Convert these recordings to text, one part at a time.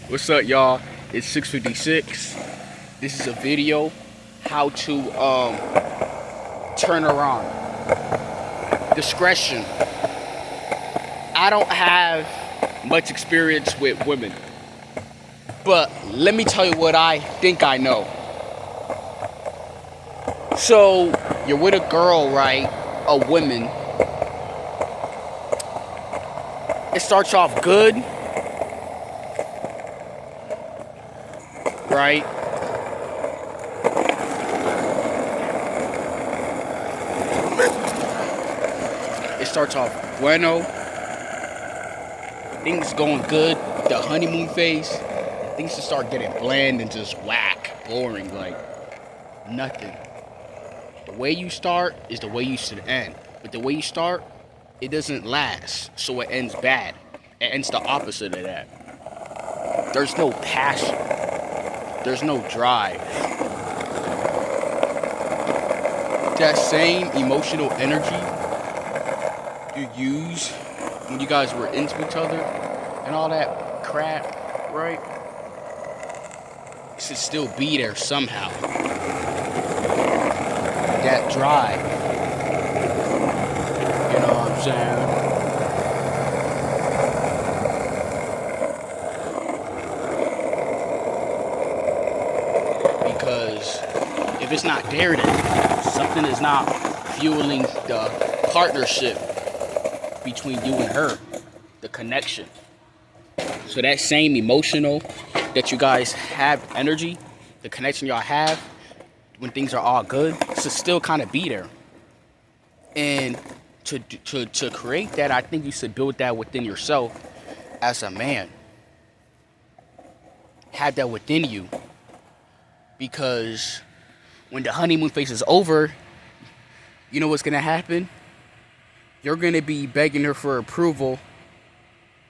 What's up, y'all? It's 6:56. This is a video how to turn her on. Discretion. I don't have much experience with women, but let me tell you what I think I know. So you're with a girl, right? A woman. It starts off good, right? It starts off bueno. Things going good. The honeymoon phase. Things just start getting bland and just whack, boring, like nothing. The way you start is the way you should end. But the way you start, it doesn't last, so it ends bad. It ends the opposite of that. There's no passion. There's no drive. That same emotional energy you use when you guys were into each other and all that crap, right? It should still be there somehow. That drive. You know what I'm saying? Because if it's not there, then something is not fueling the partnership between you and her, the connection. So that same emotional that you guys have energy, the connection y'all have when things are all good, should still kind of be there. And to create that, I think you should build that within yourself as a man. Have that within you. Because when the honeymoon phase is over, you know what's going to happen? You're going to be begging her for approval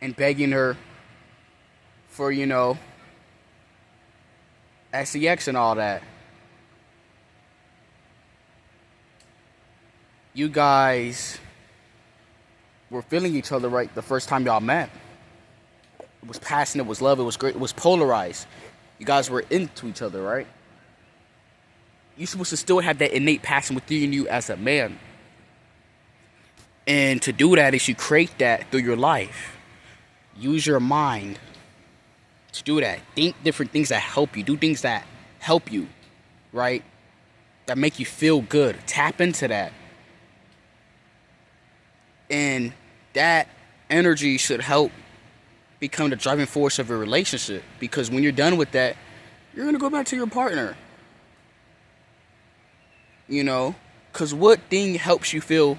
and begging her for, sex and all that. You guys were feeling each other right the first time y'all met. It was passion, it was love, it was great, it was polarized. You guys were into each other, right? You're supposed to still have that innate passion within you as a man. And to do that is you create that through your life. Use your mind to do that. Think different things that help you. Do things that help you, right? That make you feel good. Tap into that. And that energy should help become the driving force of a relationship. Because when you're done with that, you're going to go back to your partner. Because what thing helps you feel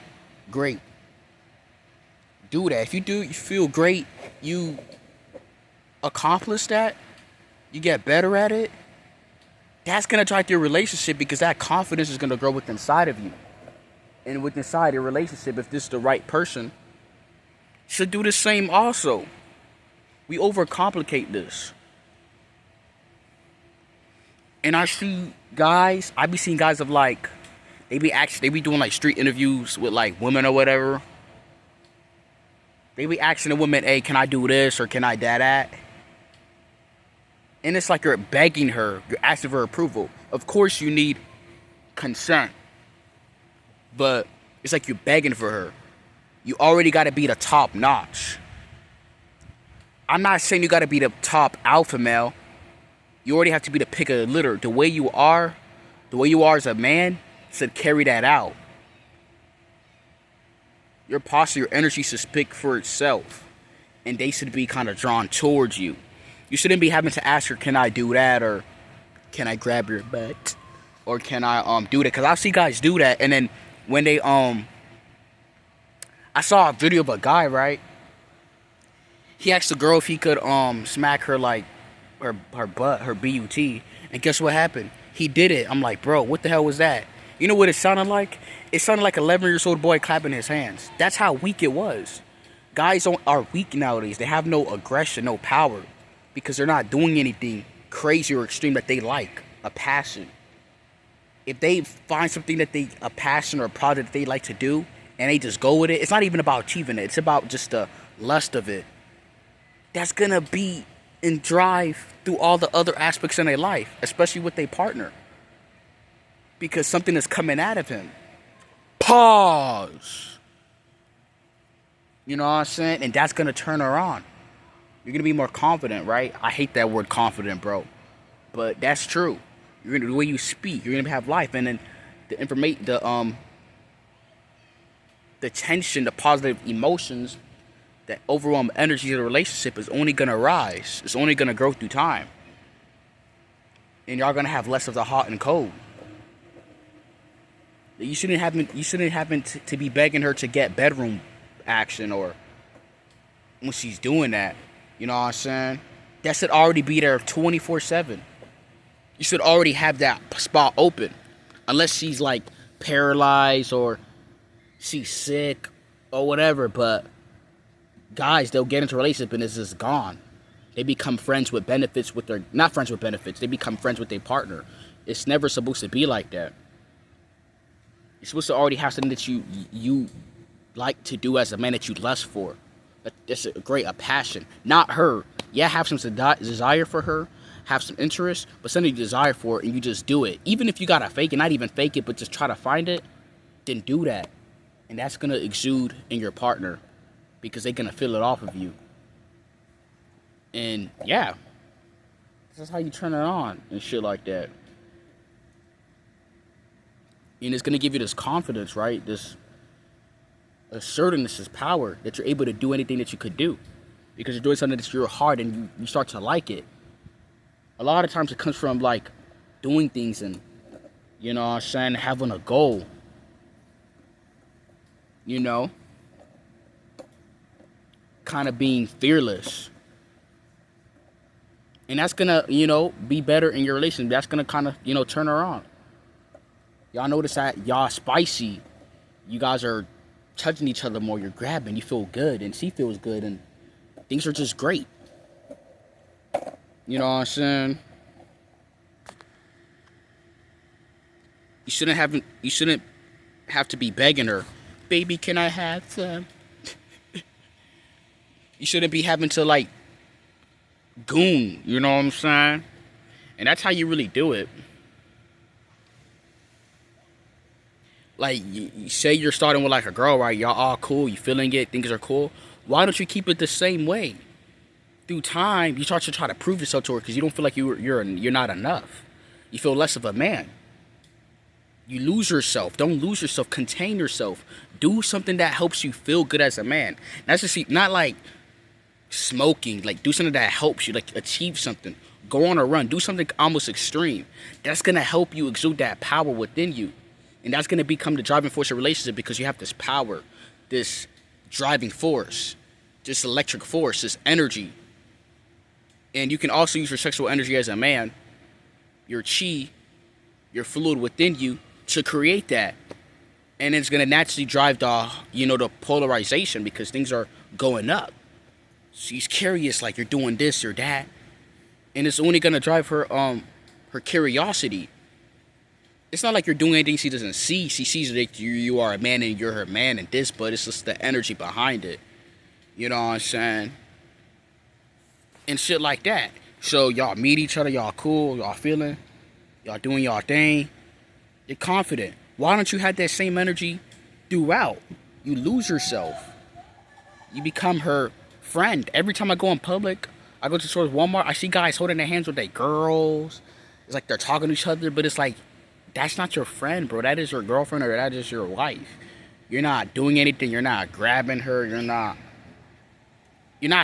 great? Do that. If you feel great, you accomplish that, you get better at it, that's going to drive your relationship because that confidence is going to grow within inside of you. And within inside your relationship, if this is the right person, should do the same also. We overcomplicate this. And I be seeing guys of like, they be doing like street interviews with like women or whatever. They be asking a woman, hey, can I do this or can I that? And it's like you're begging her, you're asking for approval. Of course you need consent. But it's like you're begging for her. You already got to be the top notch. I'm not saying you got to be the top alpha male. You already have to be the pick of the litter. The way you are as a man should carry that out. Your posture, your energy should speak for itself. And they should be kind of drawn towards you. You shouldn't be having to ask her, can I do that? Or can I grab your butt? Or can I do that? Because I see guys do that. And then when they, I saw a video of a guy, right? He asked the girl if he could smack her like her butt, her butt, and guess what happened? He did it. I'm like, bro, what the hell was that? You know what it sounded like? It sounded like an 11-year-old boy clapping his hands. That's how weak it was. Guys are weak nowadays. They have no aggression, no power, because they're not doing anything crazy or extreme that they like, a passion. If they find something a passion or a project that they like to do, and they just go with it, it's not even about achieving it. It's about just the lust of it. That's gonna be and drive through all the other aspects in their life, especially with their partner, because something is coming out of him. Pause. You know what I'm saying? And that's gonna turn her on. You're gonna be more confident, right? I hate that word confident, bro, but that's true. You're gonna, the way you speak, you're gonna have life, and then the tension, the positive emotions, that overwhelming energy of the relationship is only gonna rise. It's only gonna grow through time, and y'all gonna have less of the hot and cold. You shouldn't have to be begging her to get bedroom action, or when she's doing that. You know what I'm saying? That should already be there 24/7. You should already have that spot open, unless she's like paralyzed or she's sick or whatever. But guys, they'll get into a relationship and it's just gone. They become friends with benefits with their, not friends with benefits. They become friends with their partner. It's never supposed to be like that. You're supposed to already have something that you like to do as a man, that you lust for. That's a passion. Not her. Yeah, have some desire for her, have some interest, but something you desire for, and you just do it. Even if you gotta fake it, not even fake it, but just try to find it, then do that. And that's gonna exude in your partner, because they're gonna feel it off of you. And yeah, this is how you turn it on and shit like that. And it's gonna give you this confidence, right? This assertiveness, this power, that you're able to do anything that you could do, because you're doing something that's your heart, and you start to like it. A lot of times it comes from like doing things, and you know what I'm saying, having a goal, you know, kind of being fearless. And that's gonna, you know, be better in your relationship. That's gonna kind of, you know, turn her on. Y'all notice that y'all spicy. You guys are touching each other more. You're grabbing. You feel good, and she feels good, and things are just great. You know what I'm saying? You shouldn't have to be begging her, baby, can I have some? You shouldn't be having to like goon. You know what I'm saying? And that's how you really do it. Like, you say you're starting with like a girl, right? Y'all all cool, you feeling it, things are cool. Why don't you keep it the same way? Through time, you start to try to prove yourself to her, because you don't feel like you're not enough. You feel less of a man. You lose yourself. Don't lose yourself. Contain yourself. Do something that helps you feel good as a man. That's just not like smoking. Like, do something that helps you, like achieve something. Go on a run. Do something almost extreme. That's gonna help you exude that power within you. And that's going to become the driving force of a relationship, because you have this power, this driving force, this electric force, this energy. And you can also use your sexual energy as a man, your chi, your fluid within you, to create that. And it's going to naturally drive the, you know, the polarization, because things are going up. She's curious, like you're doing this or that. And it's only going to drive her curiosity. It's not like you're doing anything she doesn't see. She sees that you are a man and you're her man and this, but it's just the energy behind it. You know what I'm saying? And shit like that. So y'all meet each other, y'all cool, y'all feeling, y'all doing y'all thing. You're confident. Why don't you have that same energy throughout? You lose yourself. You become her friend. Every time I go in public, I go to stores, Walmart, I see guys holding their hands with their girls. It's like they're talking to each other, but it's like, that's not your friend, bro. That is your girlfriend, or that is your wife. You're not doing anything. You're not grabbing her. You're not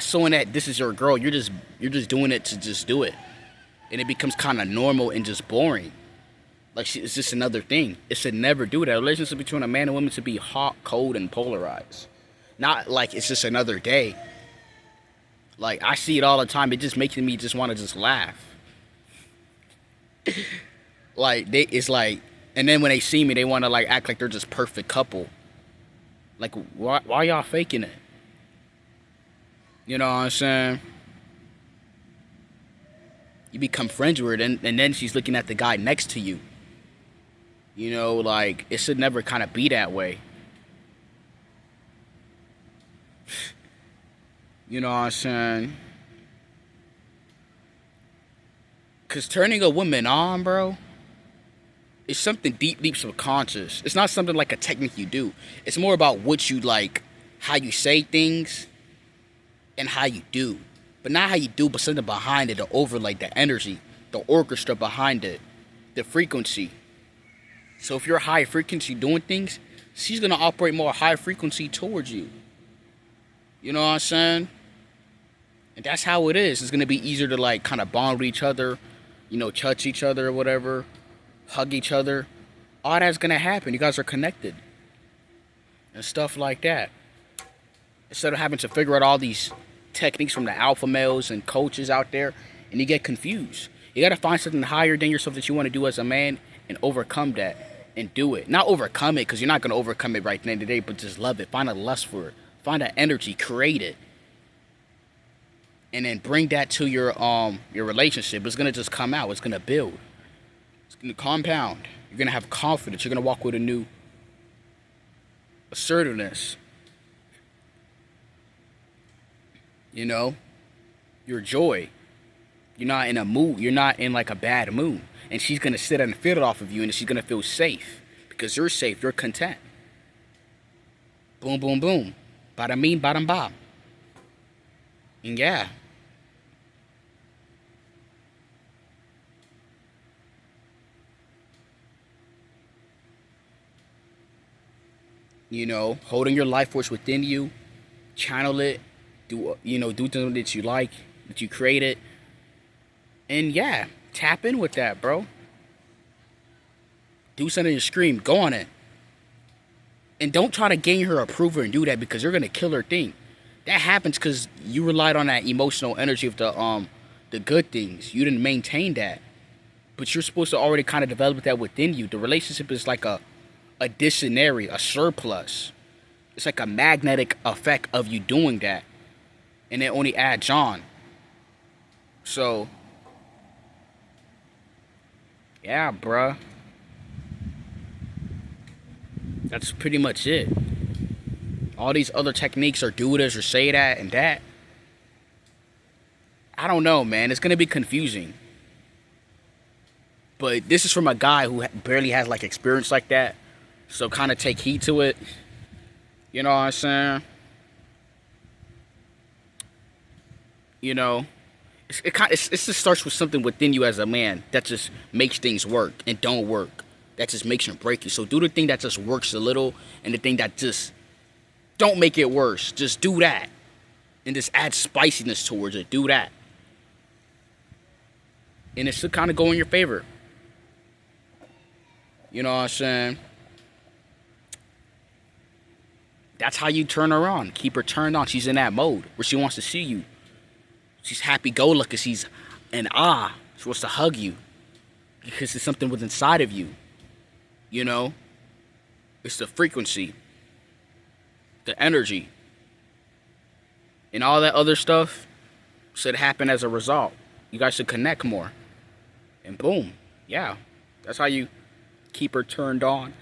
showing that this is your girl. You're just doing it to just do it. And it becomes kind of normal and just boring. Like, it's just another thing. It should never do that. A relationship between a man and woman should be hot, cold, and polarized. Not like it's just another day. Like, I see it all the time. It just makes me just want to just laugh. Like, it's like, and then when they see me, they want to like act like they're just perfect couple. Like, why y'all faking it? You know what I'm saying? You become friends with her, and then she's looking at the guy next to you. You know, like, it should never kind of be that way. You know what I'm saying? Cause turning a woman on, bro, is something deep, deep subconscious. It's not something like a technique you do. It's more about what you like, how you say things, and how you do. But not how you do, but something behind it, the overlay, the energy, the orchestra behind it, the frequency. So if you're high frequency doing things, she's gonna operate more high frequency towards you. You know what I'm saying? And that's how it is. It's gonna be easier to like kind of bond with each other, you know, touch each other or whatever, hug each other. All that's gonna happen. You guys are connected. And stuff like that. Instead of having to figure out all these techniques from the alpha males and coaches out there, and you get confused. You gotta find something higher than yourself that you want to do as a man and overcome that and do it. Not overcome it, because you're not gonna overcome it right then and today, but just love it. Find a lust for it. Find that energy, create it. And then bring that to your relationship. It's gonna just come out. It's gonna build. It's gonna compound. You're gonna have confidence. You're gonna walk with a new assertiveness. You know, your joy. You're not in a mood. You're not in like a bad mood. And she's gonna sit and feel it off of you, and she's gonna feel safe because you're safe. You're content. Boom, boom, boom. Bada bing, bada bob. And yeah. You know, holding your life force within you, channel it, do something that you like, that you created, and yeah, tap in with that, bro. Do something to scream, go on it, and don't try to gain her approval and do that because you're gonna kill her thing. That happens because you relied on that emotional energy of the good things. You didn't maintain that, but you're supposed to already kind of develop that within you. The relationship is like a dictionary, a surplus. It's like a magnetic effect of you doing that, and it only adds on. So, yeah, bruh. That's pretty much it. All these other techniques are do this or say that and that. I don't know, man. It's gonna be confusing. But this is from a guy who barely has like experience like that. So kind of take heed to it. You know what I'm saying? You know, it just starts with something within you as a man that just makes things work and don't work. That just makes them break you. So do the thing that just works a little, and the thing that just don't make it worse. Just do that, and just add spiciness towards it. Do that, and it should kind of go in your favor. You know what I'm saying? That's how you turn her on. Keep her turned on. She's in that mode where she wants to see you. She's happy-go-lucky. She's in awe. She wants to hug you because it's something within inside of you. You know? It's the frequency, the energy, and all that other stuff should happen as a result. You guys should connect more. And boom. Yeah. That's how you keep her turned on.